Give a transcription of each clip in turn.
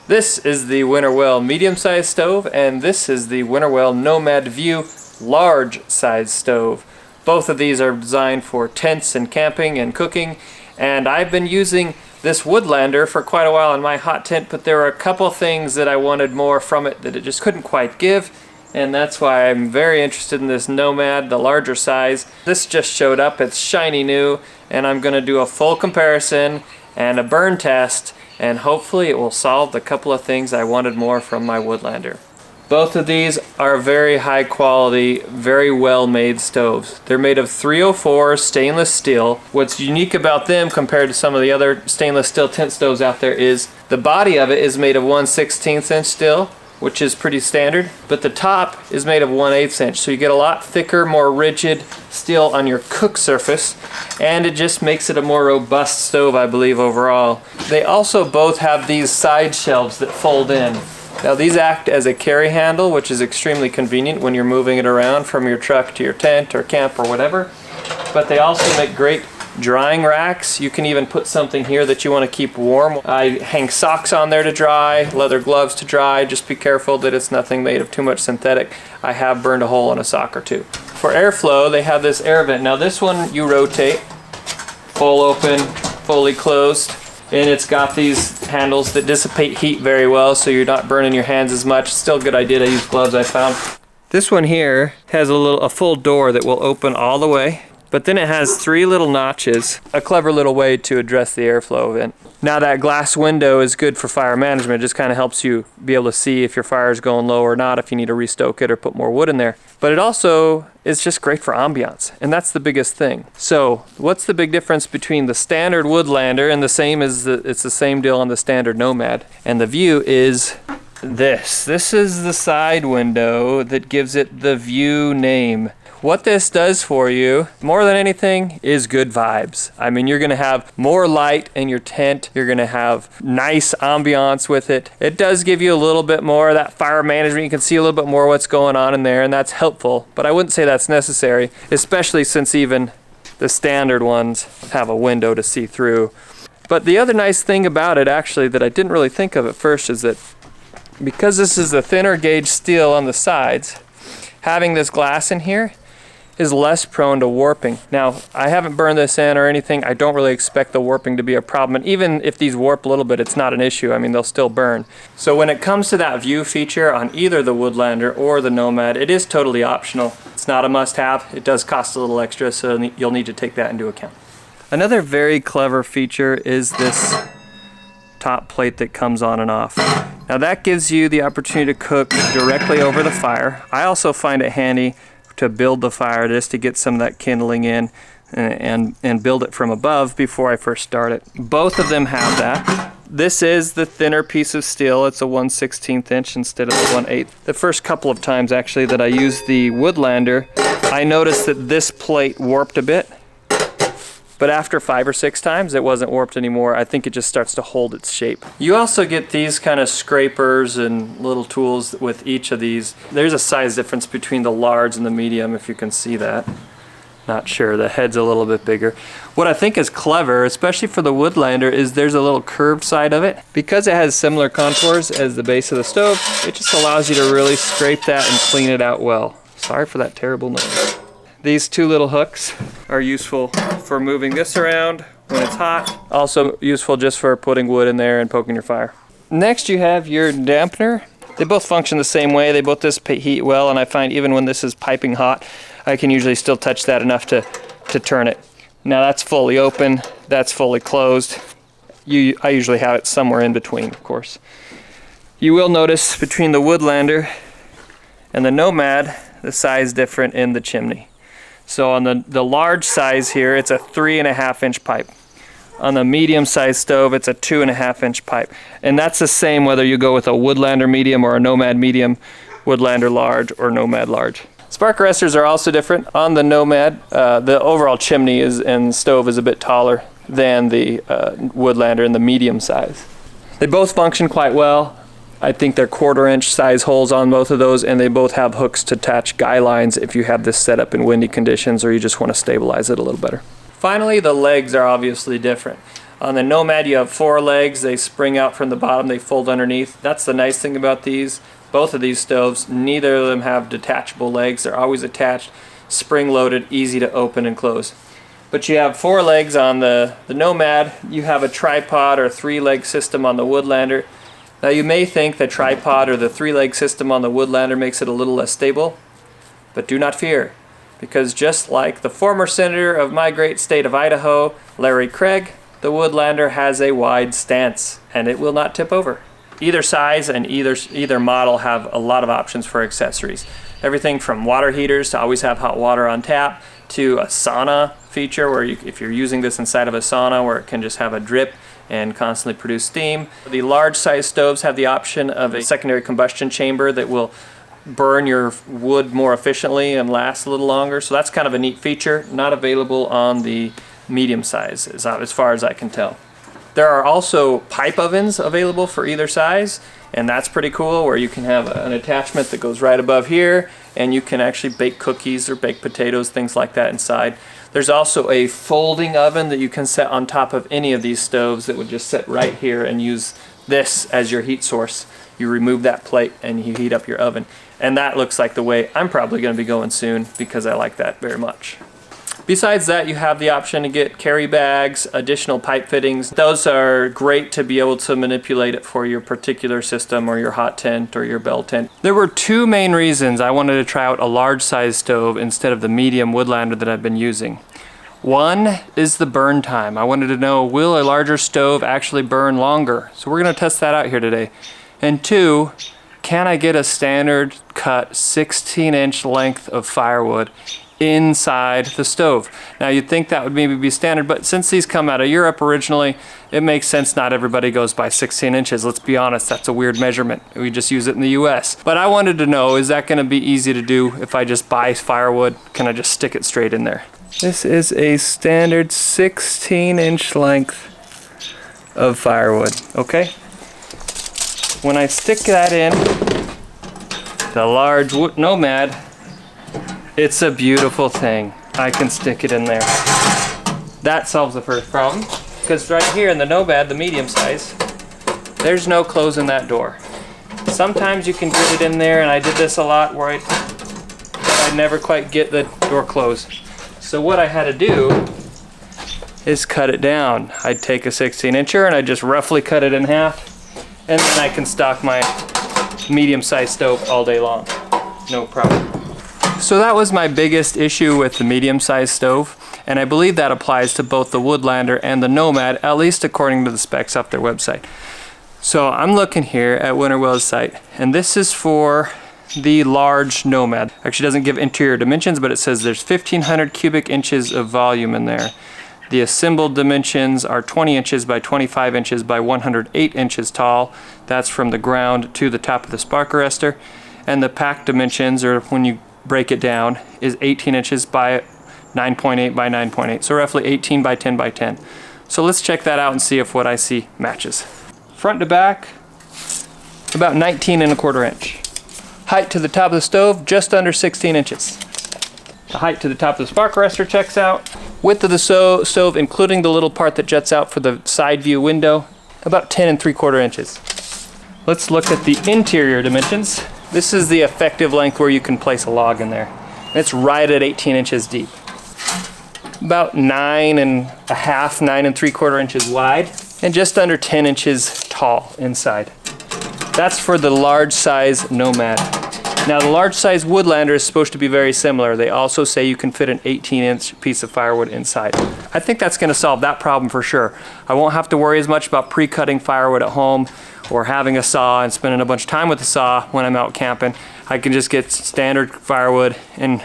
This is the Winnerwell medium-sized stove, and this is the Winnerwell Nomad View Large size stove. Both of these are designed for tents and camping and cooking, and I've been using this Woodlander for quite a while in my hot tent, but there were a couple things that I wanted more from it that it just couldn't quite give, and that's why I'm very interested in this Nomad, the larger size. This just showed up, it's shiny new, and I'm going to do a full comparison and a burn test, and hopefully it will solve the couple of things I wanted more from my Woodlander. Both of these are very high quality, very well made stoves. They're made of 304 stainless steel. What's unique about them compared to some of the other stainless steel tent stoves out there is the body of it is made of 1/16 inch steel, which is pretty standard, but the top is made of 1/8 inch, so you get a lot thicker, more rigid steel on your cook surface, and it just makes it a more robust stove, I believe, overall. They also both have these side shelves that fold in. Now these act as a carry handle, which is extremely convenient when you're moving it around from your truck to your tent or camp or whatever, but they also make great drying racks. You can even put something here that you want to keep warm. I hang socks on there to dry, leather gloves to dry. Just be careful that it's nothing made of too much synthetic. I have burned a hole in a sock or two. For airflow, they have this air vent. Now this one you rotate, full open, fully closed, and it's got these handles that dissipate heat very well, so you're not burning your hands as much. Still a good idea to use gloves, I found. This one here has a full door that will open all the way, but then it has 3 little notches, a clever little way to address the airflow vent. Now that glass window is good for fire management. It just kind of helps you be able to see if your fire is going low or not, if you need to restoke it or put more wood in there. But it also is just great for ambiance, and that's the biggest thing. So what's the big difference between the standard Woodlander and it's the same deal on the standard Nomad, and the View is this. This is the side window that gives it the View name. What this does for you, more than anything, is good vibes. I mean, you're gonna have more light in your tent. You're gonna have nice ambiance with it. It does give you a little bit more of that fire management. You can see a little bit more what's going on in there, and that's helpful. But I wouldn't say that's necessary, especially since even the standard ones have a window to see through. But the other nice thing about it, actually, that I didn't really think of at first is that because this is a thinner gauge steel on the sides, having this glass in here is less prone to warping. Now, I haven't burned this in or anything. I don't really expect the warping to be a problem. And even if these warp a little bit, it's not an issue. I mean, they'll still burn. So when it comes to that View feature on either the Woodlander or the Nomad, it is totally optional. It's not a must-have. It does cost a little extra, so you'll need to take that into account. Another very clever feature is this top plate that comes on and off. Now that gives you the opportunity to cook directly over the fire. I also find it handy to build the fire just to get some of that kindling in and build it from above before I first start it. Both of them have that. This is the thinner piece of steel. It's a 1/16 inch instead of the 1/8. The first couple of times actually that I used the Woodlander, I noticed that this plate warped a bit, but after 5 or 6 times it wasn't warped anymore. I think it just starts to hold its shape. You also get these kind of scrapers and little tools with each of these. There's a size difference between the large and the medium, if you can see that. Not sure, the head's a little bit bigger. What I think is clever, especially for the Woodlander, is there's a little curved side of it. Because it has similar contours as the base of the stove, it just allows you to really scrape that and clean it out well. Sorry for that terrible noise. These 2 little hooks are useful for moving this around when it's hot. Also useful just for putting wood in there and poking your fire. Next you have your dampener. They both function the same way. They both dissipate heat well, and I find even when this is piping hot, I can usually still touch that enough to turn it. Now that's fully open, that's fully closed. I usually have it somewhere in between, of course. You will notice between the Woodlander and the Nomad, the size different in the chimney. So on the large size here, it's a 3.5 inch pipe. On the medium size stove, it's a 2.5 inch pipe. And that's the same whether you go with a Woodlander medium or a Nomad medium, Woodlander large or Nomad large. Spark arresters are also different. On the Nomad, the overall chimney and stove is a bit taller than the Woodlander in the medium size. They both function quite well. I think they're 1/4 inch size holes on both of those, and they both have hooks to attach guy lines if you have this set up in windy conditions or you just want to stabilize it a little better. Finally, the legs are obviously different. On the Nomad you have 4 legs, they spring out from the bottom, they fold underneath. That's the nice thing about these. Both of these stoves, neither of them have detachable legs. They're always attached, spring loaded, easy to open and close. But you have 4 legs on the Nomad. You have a tripod or 3-leg system on the Woodlander. Now you may think the tripod or the 3-leg system on the Woodlander makes it a little less stable, but do not fear, because just like the former senator of my great state of Idaho, Larry Craig, the Woodlander has a wide stance and it will not tip over. Either size and either model have a lot of options for accessories. Everything from water heaters to always have hot water on tap, to a sauna feature where if you're using this inside of a sauna where it can just have a drip and constantly produce steam. The large size stoves have the option of a secondary combustion chamber that will burn your wood more efficiently and last a little longer. So that's kind of a neat feature, not available on the medium size as far as I can tell. There are also pipe ovens available for either size, and that's pretty cool, where you can have an attachment that goes right above here and you can actually bake cookies or bake potatoes, things like that inside. There's also a folding oven that you can set on top of any of these stoves that would just sit right here and use this as your heat source. You remove that plate and you heat up your oven. And that looks like the way I'm probably going to be going soon, because I like that very much. Besides that, you have the option to get carry bags, additional pipe fittings. Those are great to be able to manipulate it for your particular system or your hot tent or your bell tent. There were 2 main reasons I wanted to try out a large size stove instead of the medium Woodlander that I've been using. One is the burn time. I wanted to know, will a larger stove actually burn longer? So we're going to test that out here today. And 2, can I get a standard cut 16-inch length of firewood inside the stove? Now you'd think that would maybe be standard, but since these come out of Europe originally, it makes sense not everybody goes by 16 inches. Let's be honest, that's a weird measurement. We just use it in the US. But I wanted to know, is that going to be easy to do if I just buy firewood? Can I just stick it straight in there? This is a standard 16-inch length of firewood, okay? When I stick that in the large Nomad, it's a beautiful thing. I can stick it in there. That solves the first problem, because right here in the Nomad, the medium size, there's no closing that door. Sometimes you can get it in there, and I did this a lot where I'd never quite get the door closed. So what I had to do is cut it down. I'd take a 16-incher and I'd just roughly cut it in half, and then I can stock my medium-sized stove all day long. No problem. So that was my biggest issue with the medium-sized stove, and I believe that applies to both the Woodlander and the Nomad, at least according to the specs off their website. So I'm looking here at Winnerwell's site, and this is for the large Nomad. Actually doesn't give interior dimensions, but it says there's 1,500 cubic inches of volume in there. The assembled dimensions are 20 inches by 25 inches by 108 inches tall. That's from the ground to the top of the spark arrestor. And the pack dimensions, or when you break it down, is 18 inches by 9.8 by 9.8. So roughly 18 by 10 by 10. So let's check that out and see if what I see matches. Front to back, about 19.25 inch. Height to the top of the stove, just under 16 inches. The height to the top of the spark arrestor checks out. Width of the stove, including the little part that juts out for the side view window, about 10.75 inches. Let's look at the interior dimensions. This is the effective length where you can place a log in there. It's right at 18 inches deep. About 9.5, 9.75 inches wide, and just under 10 inches tall inside. That's for the large size Nomad. Now the large size Woodlander is supposed to be very similar. They also say you can fit an 18-inch piece of firewood inside. I think that's going to solve that problem for sure. I won't have to worry as much about pre-cutting firewood at home or having a saw and spending a bunch of time with the saw when I'm out camping. I can just get standard firewood and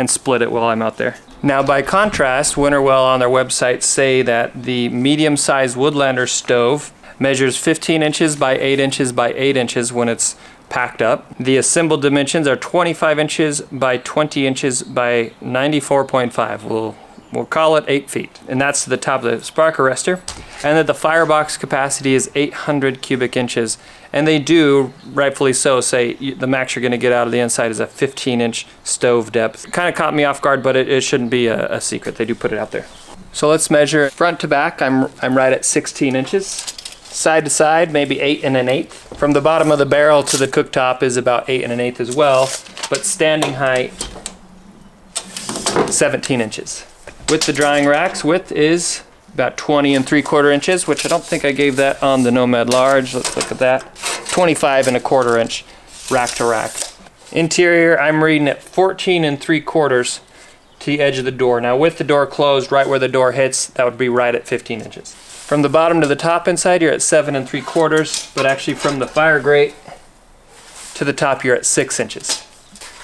split it while I'm out there. Now by contrast, Winnerwell on their website say that the medium-sized Woodlander stove measures 15 inches by 8 inches by 8 inches when it's packed up. The assembled dimensions are 25 inches by 20 inches by 94.5. We'll call it 8 feet. And that's to the top of the spark arrestor. And that the firebox capacity is 800 cubic inches. And they do, rightfully so, say the max you're going to get out of the inside is a 15-inch stove depth. Kind of caught me off guard, but it shouldn't be a secret. They do put it out there. So let's measure front to back. I'm right at 16 inches. Side to side, maybe 8 1/8. From the bottom of the barrel to the cooktop is about 8 1/8 as well, but standing height 17 inches. With the drying racks, width is about 20 3/4 inches, which I don't think I gave that on the Nomad Large. Let's look at that. 25 1/4 inch rack to rack. Interior, I'm reading at 14 3/4 to the edge of the door. Now with the door closed, right where the door hits, that would be right at 15 inches. From the bottom to the top inside, you're at 7 3/4, but actually from the fire grate to the top, you're at 6 inches.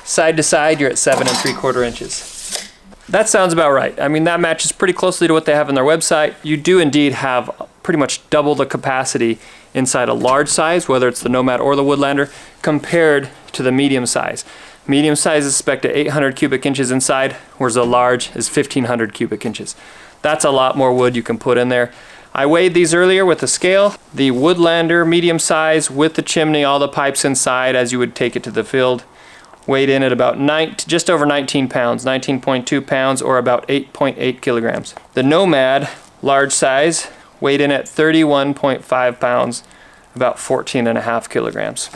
Side to side, you're at 7 3/4 inches. That sounds about right. I mean, that matches pretty closely to what they have on their website. You do indeed have pretty much double the capacity inside a large size, whether it's the Nomad or the Woodlander, compared to the medium size. Medium size is spec'd at 800 cubic inches inside, whereas the large is 1500 cubic inches. That's a lot more wood you can put in there. I weighed these earlier with a scale. The Woodlander medium size with the chimney, all the pipes inside as you would take it to the field, weighed in at about just over 19 pounds, 19.2 pounds, or about 8.8 kilograms. The Nomad large size weighed in at 31.5 pounds, about 14.5 kilograms.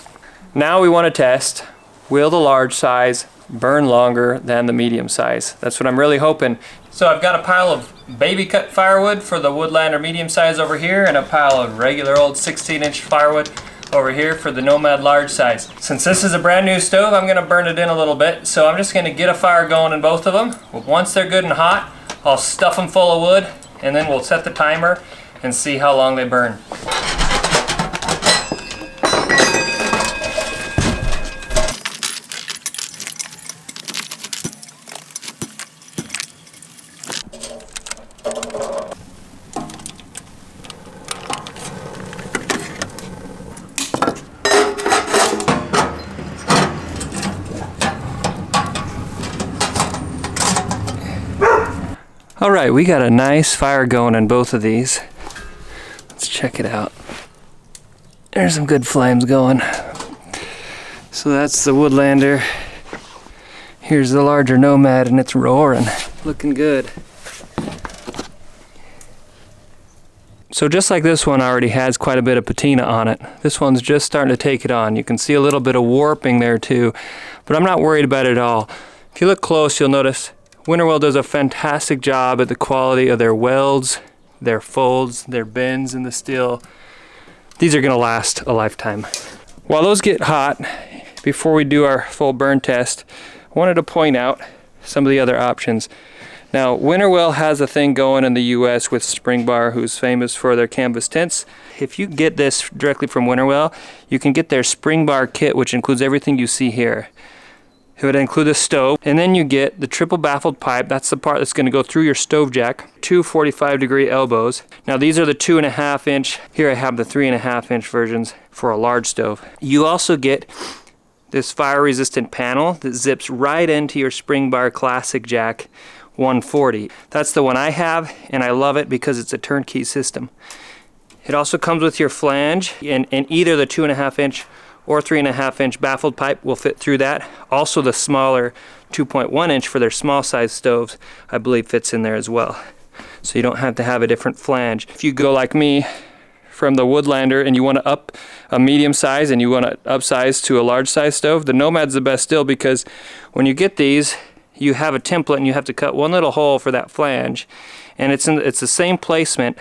Now we want to test, will the large size burn longer than the medium size? That's what I'm really hoping. So I've got a pile of baby cut firewood for the Woodlander medium size over here, and a pile of regular old 16-inch firewood over here for the Nomad large size. Since this is a brand new stove, I'm gonna burn it in a little bit, so I'm just gonna get a fire going in both of them. Once they're good and hot, I'll stuff them full of wood, and then we'll set the timer and see how long they burn. All right, we got a nice fire going in both of these. Let's check it out. There's some good flames going. So that's the Woodlander. Here's the larger Nomad, and it's roaring. Looking good. So just like this one already has quite a bit of patina on it, this one's just starting to take it on. You can see a little bit of warping there too, but I'm not worried about it at all. If you look close, you'll notice Winnerwell does a fantastic job at the quality of their welds, their folds, their bends in the steel. These are going to last a lifetime. While those get hot, before we do our full burn test, I wanted to point out some of the other options. Now, Winnerwell has a thing going in the US with Springbar, who's famous for their canvas tents. If you get this directly from Winnerwell, you can get their Springbar kit, which includes everything you see here. It would include a stove, and then you get the triple baffled pipe. That's the part that's going to go through your stove jack. Two 45-degree elbows. Now these are the 2.5 inch. Here I have the 3.5 inch versions for a large stove. You also get this fire resistant panel that zips right into your Springbar Classic Jack 140. That's the one I have, and I love it because it's a turnkey system. It also comes with your flange, and either the 2.5 inch or 3.5 inch baffled pipe will fit through that. Also the smaller 2.1 inch for their small size stoves, I believe, fits in there as well. So you don't have to have a different flange. If you go like me from the Woodlander and you want to up a medium size and you want to upsize to a large size stove, the Nomad's the best still, because when you get these, you have a template and you have to cut one little hole for that flange, and it's the same placement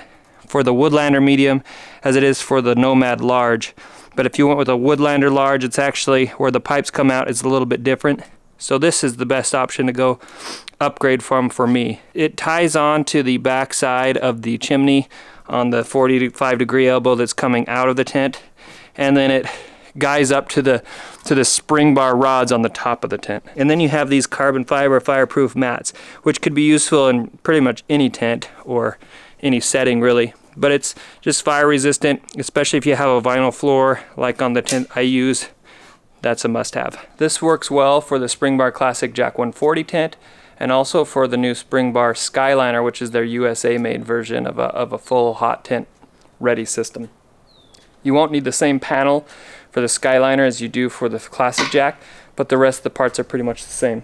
for the Woodlander medium as it is for the Nomad large. But if you went with a Woodlander large, it's actually where the pipes come out is a little bit different. So this is the best option to go upgrade from for me. It ties on to the back side of the chimney on the 45-degree elbow that's coming out of the tent, and then it guys up to the Springbar rods on the top of the tent. And then you have these carbon fiber fireproof mats, which could be useful in pretty much any tent or any setting really. But it's just fire resistant, especially if you have a vinyl floor like on the tent I use. That's a must-have. This works well for the Springbar Classic Jack 140 tent, and also for the new Springbar Skyliner, which is their USA-made version of a full hot tent ready system. You won't need the same panel for the Skyliner as you do for the Classic Jack, but the rest of the parts are pretty much the same.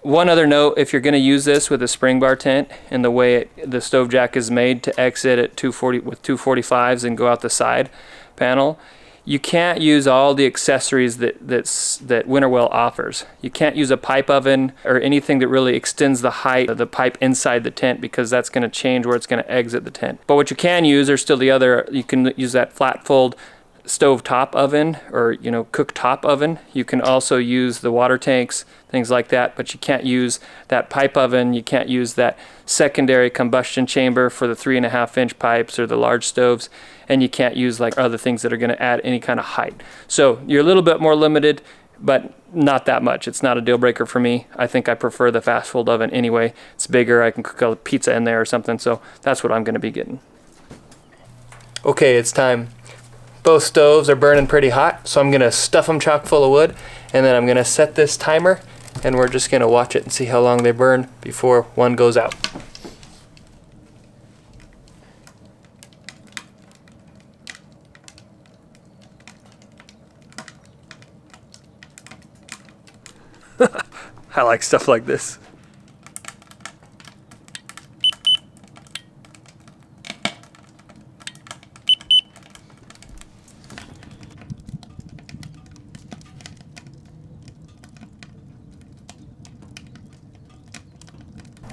One other note, if you're going to use this with a Springbar tent and the way the stove jack is made to exit at 240 with 245s and go out the side panel, you can't use all the accessories that Winnerwell offers. You can't use a pipe oven or anything that really extends the height of the pipe inside the tent, because that's going to change where it's going to exit the tent. But what you can use are still the other, you can use that flat fold stove top oven, or cook top oven. You can also use the water tanks, things like that, but you can't use that pipe oven. You can't use that secondary combustion chamber for the 3.5-inch pipes or the large stoves, and you can't use like other things that are going to add any kind of height. So you're a little bit more limited, but not that much. It's not a deal breaker for me. I think I prefer the fast fold oven anyway. It's bigger. I can cook a pizza in there or something, so that's what I'm going to be getting. Okay, it's time. Both stoves are burning pretty hot, so I'm going to stuff them chock full of wood, and then I'm going to set this timer, and we're just going to watch it and see how long they burn before one goes out. I like stuff like this.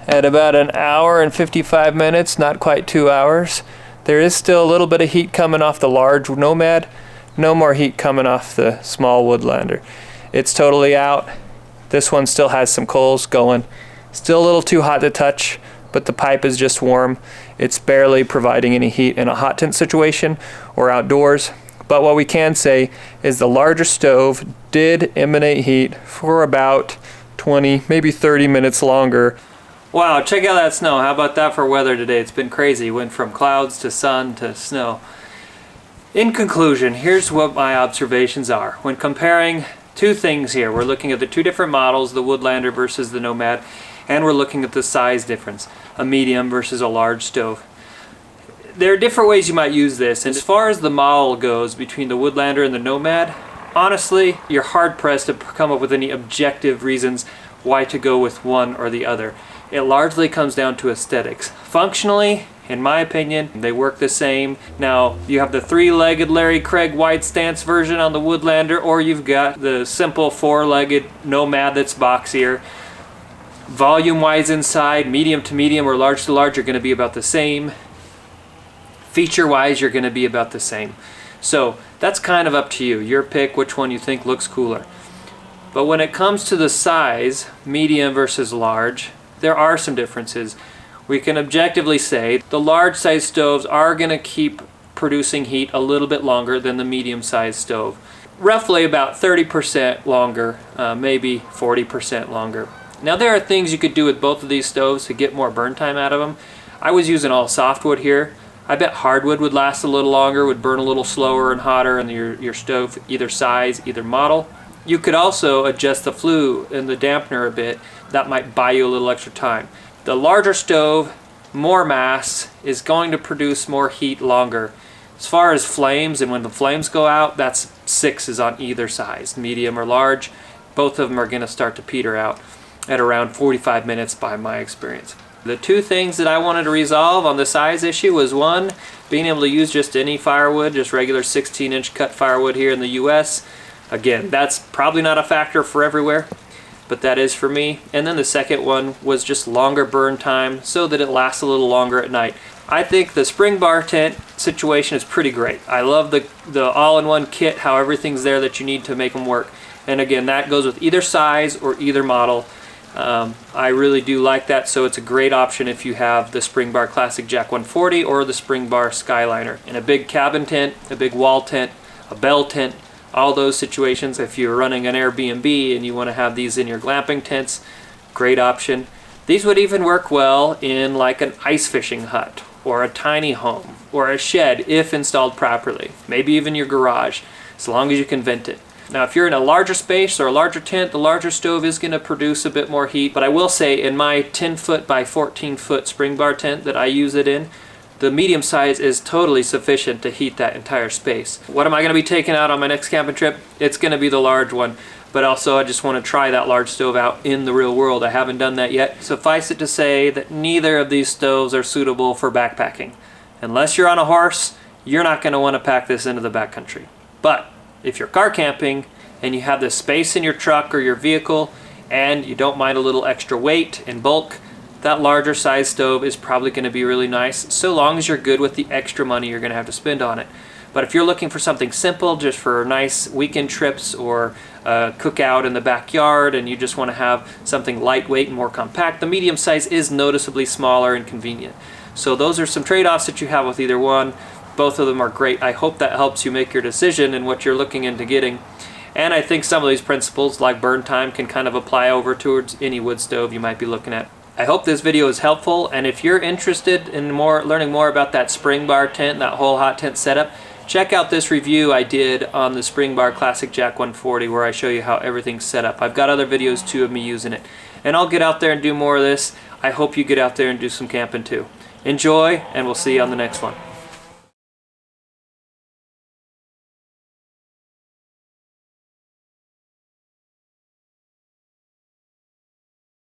At about an hour and 55 minutes, not quite 2 hours, there is still a little bit of heat coming off the large Nomad. No more heat coming off the small Woodlander. It's totally out. This one still has some coals going. Still a little too hot to touch, but the pipe is just warm. It's barely providing any heat in a hot tent situation or outdoors. But what we can say is the larger stove did emanate heat for about 20, maybe 30 minutes longer. Wow, check out that snow. How about that for weather today? It's been crazy. Went from clouds to sun to snow. In conclusion, here's what my observations are. When comparing two things here, we're looking at the two different models, the Woodlander versus the Nomad, and we're looking at the size difference, a medium versus a large stove. There are different ways you might use this, and as far as the model goes between the Woodlander and the Nomad, honestly, you're hard-pressed to come up with any objective reasons why to go with one or the other. It largely comes down to aesthetics. Functionally, in my opinion, they work the same. Now, you have the three-legged Larry Craig wide stance version on the Woodlander, or you've got the simple four-legged Nomad that's boxier. Volume-wise inside, medium to medium or large to large are going to be about the same. Feature-wise, you're going to be about the same. So that's kind of up to you. Your pick which one you think looks cooler. But when it comes to the size, medium versus large, there are some differences. We can objectively say the large size stoves are going to keep producing heat a little bit longer than the medium sized stove. Roughly about 30% longer, maybe 40% longer. Now there are things you could do with both of these stoves to get more burn time out of them. I was using all softwood here. I bet hardwood would last a little longer, would burn a little slower and hotter in your stove, either size, either model. You could also adjust the flue and the dampener a bit. That might buy you a little extra time. The larger stove, more mass, is going to produce more heat longer. As far as flames, and when the flames go out, that's 6s on either size, medium or large. Both of them are going to start to peter out at around 45 minutes by my experience. The two things that I wanted to resolve on the size issue was one, being able to use just any firewood, just regular 16-inch cut firewood here in the US. Again, that's probably not a factor for everywhere, but that is for me. And then the second one was just longer burn time so that it lasts a little longer at night. I think the Springbar tent situation is pretty great. I love the all-in-one kit, how everything's there that you need to make them work. And again, that goes with either size or either model. I really do like that, so it's a great option if you have the Springbar Classic Jack 140 or the Springbar Skyliner. In a big cabin tent, a big wall tent, a bell tent, all those situations. If you're running an Airbnb and you want to have these in your glamping tents, great option. These would even work well in like an ice fishing hut or a tiny home or a shed if installed properly. Maybe even your garage, as long as you can vent it. Now if you're in a larger space or a larger tent, the larger stove is going to produce a bit more heat. But I will say in my 10-foot by 14-foot Springbar tent that I use it in, the medium size is totally sufficient to heat that entire space. What am I going to be taking out on my next camping trip? It's going to be the large one. But also I just want to try that large stove out in the real world. I haven't done that yet. Suffice it to say that neither of these stoves are suitable for backpacking. Unless you're on a horse, you're not going to want to pack this into the backcountry. But if you're car camping and you have this space in your truck or your vehicle and you don't mind a little extra weight and bulk, that larger size stove is probably going to be really nice, so long as you're good with the extra money you're going to have to spend on it. But if you're looking for something simple, just for nice weekend trips or a cookout in the backyard, and you just want to have something lightweight and more compact, the medium size is noticeably smaller and convenient. So those are some trade-offs that you have with either one. Both of them are great. I hope that helps you make your decision in what you're looking into getting. And I think some of these principles, like burn time, can kind of apply over towards any wood stove you might be looking at. I hope this video is helpful, and if you're interested in learning more about that Springbar tent, that whole hot tent setup, check out this review I did on the Springbar Classic Jack 140 where I show you how everything's set up. I've got other videos too of me using it. And I'll get out there and do more of this. I hope you get out there and do some camping too. Enjoy, and we'll see you on the next one.